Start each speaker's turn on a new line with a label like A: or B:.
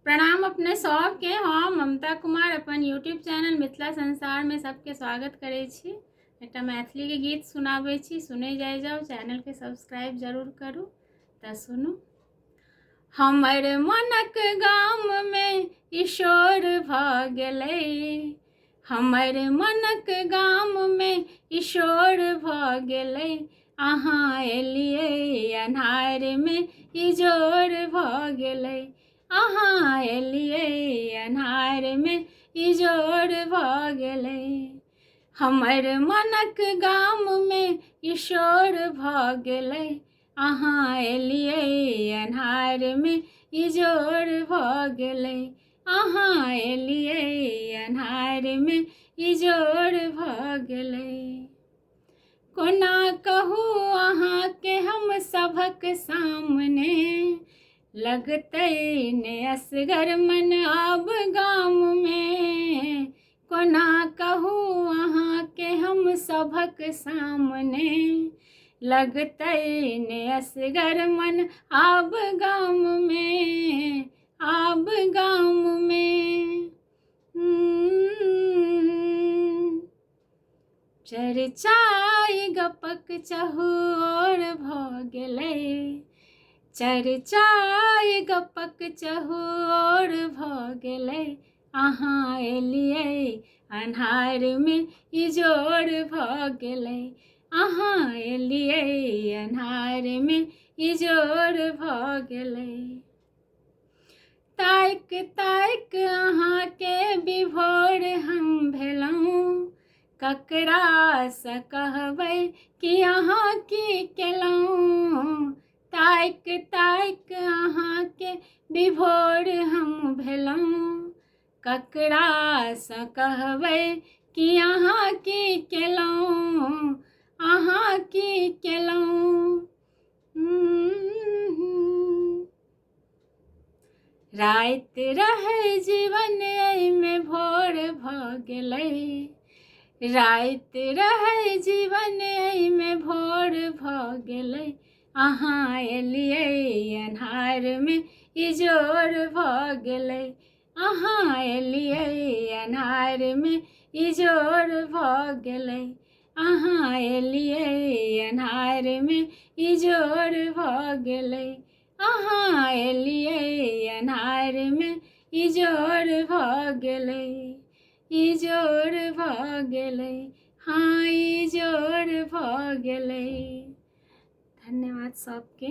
A: प्रणाम अपने सब के हम ममता कुमार अपन यूट्यूब चैनल मिथिला संसार में सबके स्वागत करे छी। एकटा मैथिली के गीत सुनाबै छी, सुने जाए जाओ। चैनल के सब्सक्राइब जरूर करू। तो सुनू। हमर मनक गाम में ईशोर भ गेलै, हमर मनक गाम में ईशोर भ गेलै। अहाँ एलियै अन्हार में इजोर भ गेलै, अहाँ एलियै अन्हार में इजोर भ गेलै। हमर मनक गाम में ईशोर भ गेलै, अहाँ एलियै अन्हार में इजोर भ गेलै, अहाँ एलियै अन्हार में इजोर भ गेलै। कोना कहू अहाँ के हम सभक सामने, लगतै ने असगर मन आब गाम में। कोना कहू अहाँ के हम सभक सामने, लगतै ने असगर मन आब गाम में, आब गाम में। चर्चाई गपक चहुओर भ गेलै, चर्चाई गपक चहुओर भ गेलै। अहाँ एलियै अन्हार में इजोर भ गेलै, अहाँ एलियै अन्हार में इजोर भ गेलै। ताइक ताइक अहाँ के विभोर हम भेलहुँ, ककरासँ कहबै कि अहाँ की केलहुँ। ताइक ताइक अहाँ के विभोर हम भेलहुँ, ककरासँ कहबै कि अहाँ की केलहुँ, अहाँ की केलहुँ। राति रहै जीवन एहिमे भोर भ गेलै, राति रहै जीवन एहिमे भोर भ गेलै। अहाँ एलियै अन्हार में इजोर भ गेलै, अहाँ एलियै अन्हार में इजोर भ गेलै, अहाँ एलियै अन्हार में इजोर भ गेलै, अहाँ एलियै अन्हार में इजोर भ गेलै, इजोर भ गेलै, हाँ इजोर भ गेलै। धन्यवाद सबके।